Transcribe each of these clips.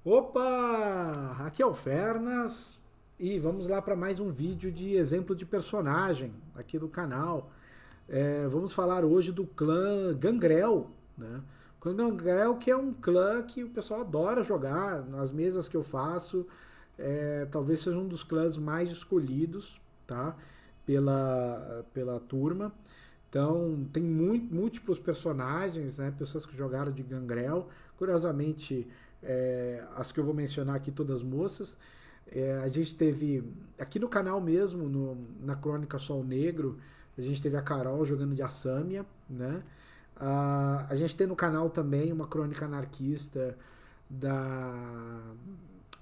Opa! Aqui é o Fernas e vamos lá para mais um vídeo de exemplo de personagem aqui do canal. Vamos falar hoje do clã Gangrel, né? O clã Gangrel que é um clã que o pessoal adora jogar nas mesas que eu faço. Talvez seja um dos clãs mais escolhidos, tá? Pela turma. Então, tem múltiplos personagens, né? Pessoas que jogaram de Gangrel. Curiosamente, as que eu vou mencionar aqui, todas moças. A gente teve, aqui no canal mesmo, na Crônica Sol Negro, a gente teve a Carol jogando de Assamia, né? A gente tem no canal também uma crônica anarquista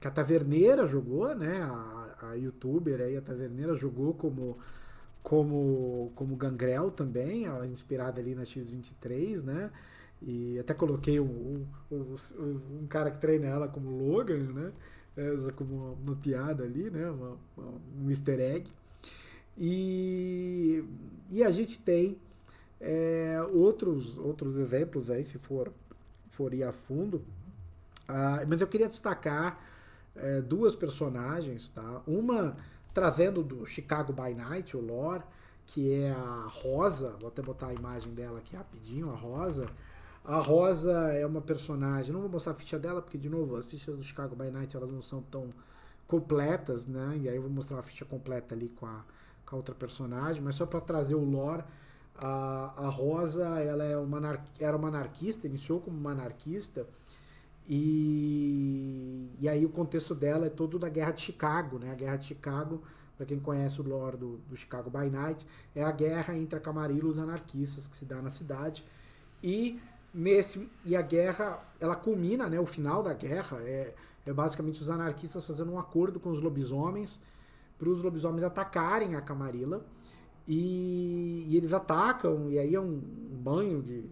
que a Taverneira jogou, né? A youtuber aí, a Taverneira jogou como Gangrel também, ela é inspirada ali na X-23, né? E até coloquei um cara que treina ela como Logan, né? Como uma piada ali, né? Um easter egg. E a gente tem outros exemplos aí, se for ir a fundo. Mas eu queria destacar duas personagens, tá? Uma trazendo do Chicago by Night, o lore, que é a Rosa. Vou até botar a imagem dela aqui rapidinho, a Rosa. A Rosa é uma personagem, não vou mostrar a ficha dela, porque, de novo, as fichas do Chicago by Night elas não são tão completas, né? E aí eu vou mostrar uma ficha completa ali com a outra personagem, mas só para trazer o lore. A Rosa, ela era uma anarquista, iniciou como uma anarquista, e aí o contexto dela é todo da Guerra de Chicago, né? A Guerra de Chicago, para quem conhece o lore do Chicago by Night, é a guerra entre a Camarilla e os anarquistas que se dá na cidade. E a guerra, ela culmina, né? O final da guerra é basicamente os anarquistas fazendo um acordo com os lobisomens para os lobisomens atacarem a Camarilla. E eles atacam, e aí é um banho de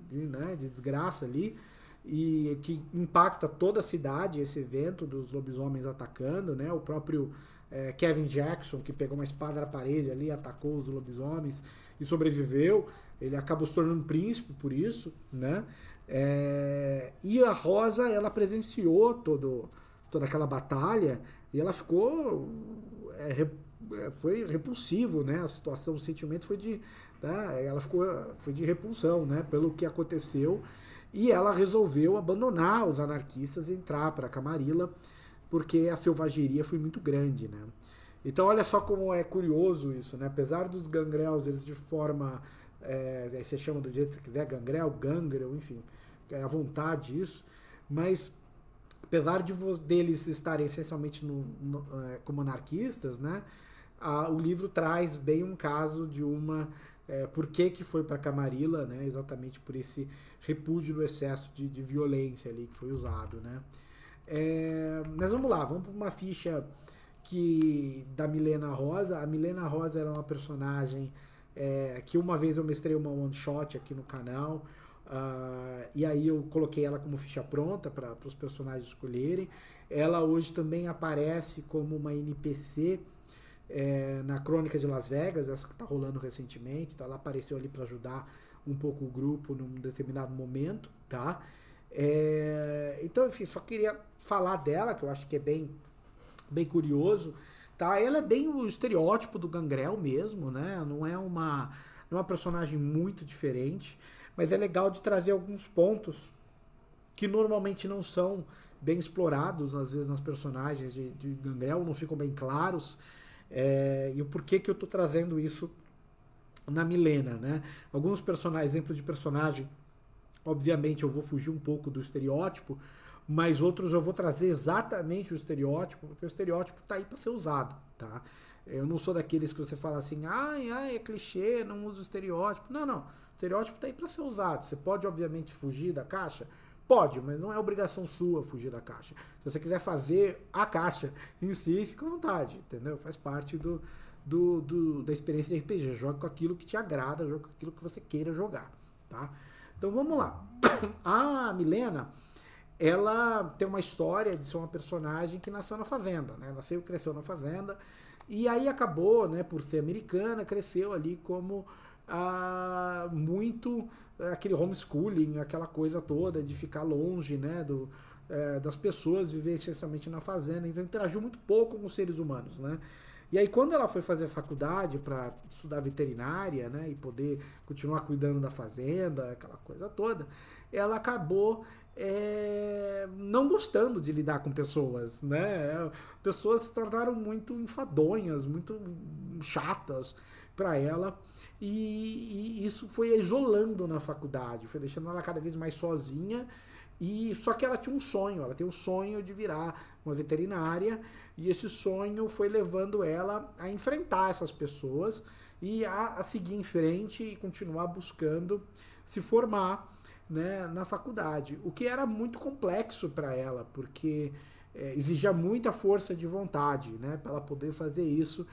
desgraça ali, e que impacta toda a cidade, esse evento dos lobisomens atacando, né? O próprio Kevin Jackson, que pegou uma espada na parede ali, atacou os lobisomens e sobreviveu. Ele acabou se tornando príncipe por isso, né? E a Rosa, ela presenciou toda aquela batalha e ela ficou foi repulsivo, né? A situação, o sentimento ela foi de repulsão, né? Pelo que aconteceu, e ela resolveu abandonar os anarquistas e entrar para a Camarilla, porque a selvageria foi muito grande, né? Então olha só como é curioso isso, né? Apesar dos gangrels, eles de forma você chama do jeito que quiser, gangrel, enfim, é à vontade isso, mas apesar deles estarem essencialmente como anarquistas, né? O livro traz bem um caso de por que foi para Camarilla, né? Exatamente por esse repúdio do excesso de violência ali que foi usado, né? Mas vamos lá, vamos para uma ficha da Milena Rosa. A Milena Rosa era uma personagem que uma vez eu mestrei uma one shot aqui no canal. E aí eu coloquei ela como ficha pronta para os personagens escolherem. Ela hoje também aparece como uma NPC na Crônica de Las Vegas, essa que está rolando recentemente, tá? Ela apareceu ali para ajudar um pouco o grupo num determinado momento, tá? Então, enfim, só queria falar dela, que eu acho que é bem curioso, tá? Ela é bem o estereótipo do Gangrel mesmo, né? Não é uma personagem muito diferente, mas é legal de trazer alguns pontos que normalmente não são bem explorados, às vezes nas personagens de Gangrel, não ficam bem claros. E o porquê que eu tô trazendo isso na Milena, né? Alguns personagens, exemplos de personagem, obviamente eu vou fugir um pouco do estereótipo, mas outros eu vou trazer exatamente o estereótipo, porque o estereótipo tá aí para ser usado, tá? Eu não sou daqueles que você fala assim, é clichê, não uso o estereótipo. Não, o estereótipo tá aí para ser usado. Você pode, obviamente, fugir da caixa? Pode, mas não é obrigação sua fugir da caixa. Se você quiser fazer a caixa em si, fica à vontade, entendeu? Faz parte da experiência de RPG. Joga com aquilo que te agrada, joga com aquilo que você queira jogar, tá? Então vamos lá. A Milena, ela tem uma história de ser uma personagem que nasceu na fazenda, né? Nasceu e cresceu na fazenda, e aí acabou, né, por ser americana, cresceu ali como muito aquele homeschooling, aquela coisa toda de ficar longe, né, das pessoas, viver essencialmente na fazenda, então interagiu muito pouco com os seres humanos, né? E aí quando ela foi fazer faculdade para estudar veterinária, né, e poder continuar cuidando da fazenda, aquela coisa toda, ela acabou não gostando de lidar com pessoas, né? Pessoas se tornaram muito enfadonhas, muito chatas para ela e isso foi isolando na faculdade, foi deixando ela cada vez mais sozinha e só que ela tinha um sonho, ela tem um sonho de virar uma veterinária e esse sonho foi levando ela a enfrentar essas pessoas e a seguir em frente e continuar buscando se formar, né, na faculdade, o que era muito complexo para ela, porque exigia muita força de vontade, né, para ela poder fazer isso.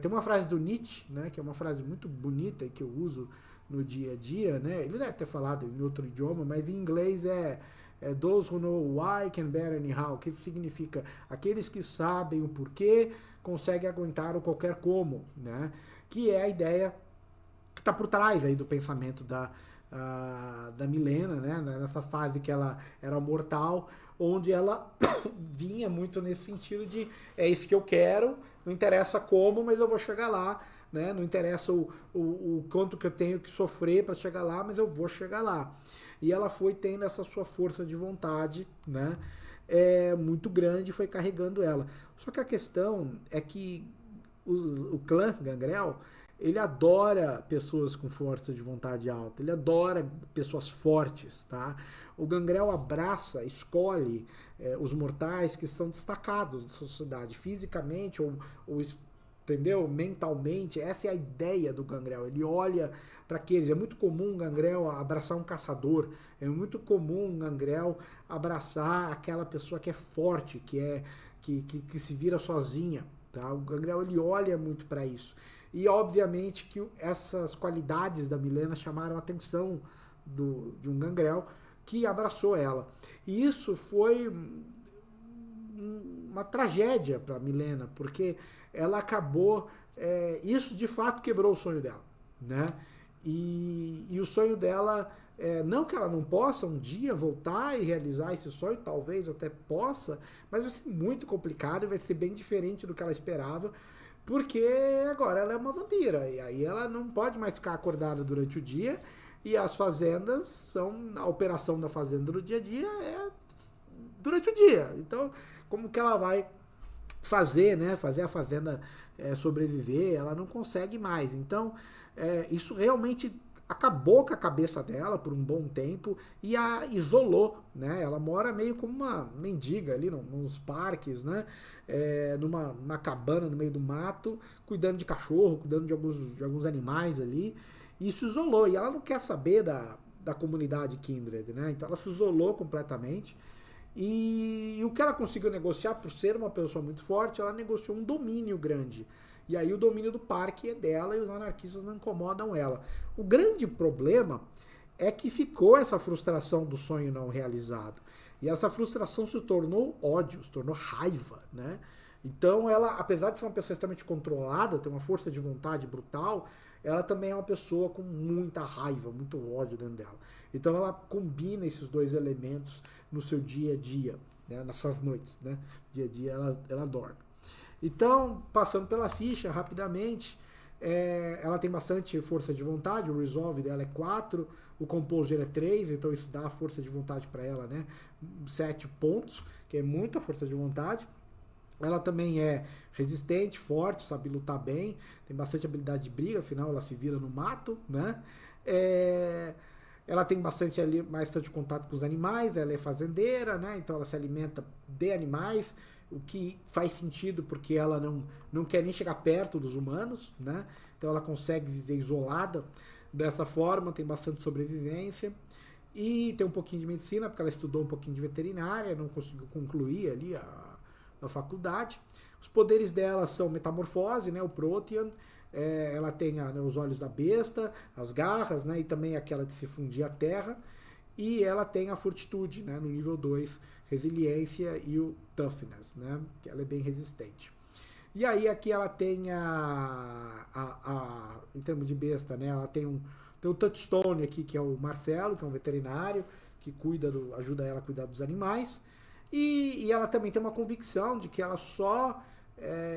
Tem uma frase do Nietzsche, né, que é uma frase muito bonita e que eu uso no dia a dia, né? Ele deve ter falado em outro idioma, mas em inglês those who know why can bear anyhow, que significa aqueles que sabem o porquê conseguem aguentar o qualquer como, né? Que é a ideia que está por trás aí do pensamento da Milena, né? Nessa fase que ela era mortal, onde ela vinha muito nesse sentido de é isso que eu quero, não interessa como, mas eu vou chegar lá, né? Não interessa o quanto que eu tenho que sofrer para chegar lá, mas eu vou chegar lá. E ela foi tendo essa sua força de vontade, né? Muito grande, foi carregando ela. Só que a questão é que o clã Gangrel, ele adora pessoas com força de vontade alta, ele adora pessoas fortes, tá? O Gangrel abraça, escolhe os mortais que são destacados da sociedade, fisicamente ou entendeu? Mentalmente, essa é a ideia do Gangrel. Ele olha para aqueles. É muito comum um Gangrel abraçar um caçador, é muito comum um Gangrel abraçar aquela pessoa que é forte, que se vira sozinha. Tá? O Gangrel ele olha muito para isso. E obviamente que essas qualidades da Milena chamaram a atenção de um Gangrel que abraçou ela. E isso foi uma tragédia para Milena, porque ela acabou, isso de fato quebrou o sonho dela, né? E o sonho dela, não que ela não possa um dia voltar e realizar esse sonho, talvez até possa, mas vai ser muito complicado e vai ser bem diferente do que ela esperava, porque agora ela é uma vampira, e aí ela não pode mais ficar acordada durante o dia, e as fazendas são, a operação da fazenda no dia a dia é durante o dia, então como que ela vai fazer, né, fazer a fazenda sobreviver, ela não consegue mais. Então, isso realmente acabou com a cabeça dela por um bom tempo e a isolou, né? Ela mora meio como uma mendiga ali nos parques, né? Numa cabana no meio do mato, cuidando de cachorro, cuidando de alguns animais ali. E isso isolou. E ela não quer saber da comunidade Kindred, né? Então ela se isolou completamente. E o que ela conseguiu negociar, por ser uma pessoa muito forte, ela negociou um domínio grande. E aí o domínio do parque é dela e os anarquistas não incomodam ela. O grande problema é que ficou essa frustração do sonho não realizado. E essa frustração se tornou ódio, se tornou raiva, né? Então ela, apesar de ser uma pessoa extremamente controlada, ter uma força de vontade brutal, ela também é uma pessoa com muita raiva, muito ódio dentro dela. Então ela combina esses dois elementos no seu dia a dia, né? Nas suas noites, né? Dia a dia ela dorme. Então, passando pela ficha rapidamente, ela tem bastante força de vontade, o resolve dela é 4, o composer é 3, então isso dá a força de vontade para ela, né? 7 pontos, que é muita força de vontade. Ela também é resistente, forte, sabe lutar bem, tem bastante habilidade de briga, afinal ela se vira no mato, né? Ela tem bastante contato com os animais, ela é fazendeira, né? Então ela se alimenta de animais, o que faz sentido porque ela não quer nem chegar perto dos humanos, né? Então ela consegue viver isolada dessa forma, tem bastante sobrevivência e tem um pouquinho de medicina, porque ela estudou um pouquinho de veterinária, não conseguiu concluir ali a faculdade. Os poderes dela são metamorfose, né? O Protean, ela tem os olhos da besta, as garras, né? E também aquela de se fundir à terra. E ela tem a fortitude, né? No nível 2, resiliência e o toughness, né? Que ela é bem resistente. E aí aqui ela tem em termos de besta, né? Ela tem o touchstone aqui, que é o Marcelo, que é um veterinário, que ajuda ela a cuidar dos animais. E ela também tem uma convicção de que ela só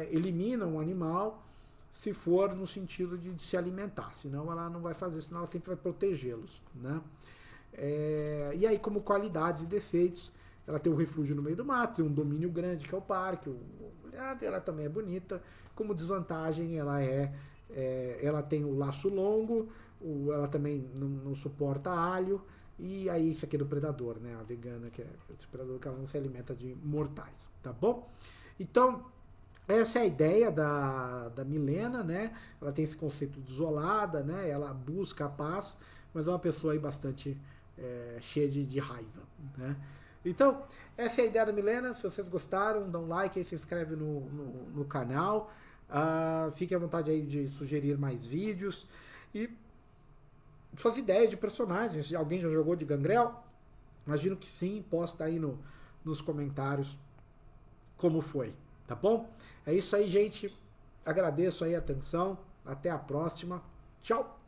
elimina um animal se for no sentido de se alimentar, senão ela não vai fazer, senão ela sempre vai protegê-los, né? E aí, como qualidades e defeitos, ela tem um refúgio no meio do mato, tem um domínio grande que é o parque, ela também é bonita. Como desvantagem, ela tem o laço longo, ela também não suporta alho, e aí isso aqui é do predador, né? A vegana, que é o predador, que ela não se alimenta de mortais, tá bom? Então, essa é a ideia da Milena, né? Ela tem esse conceito de isolada, né? Ela busca a paz, mas é uma pessoa aí bastante cheia de raiva, né? Então, essa é a ideia da Milena. Se vocês gostaram, dá um like aí, se inscreve no canal. Fique à vontade aí de sugerir mais vídeos. E suas ideias de personagens. Se alguém já jogou de Gangrel, imagino que sim. Posta aí nos comentários como foi, tá bom? É isso aí, gente. Agradeço aí a atenção. Até a próxima. Tchau!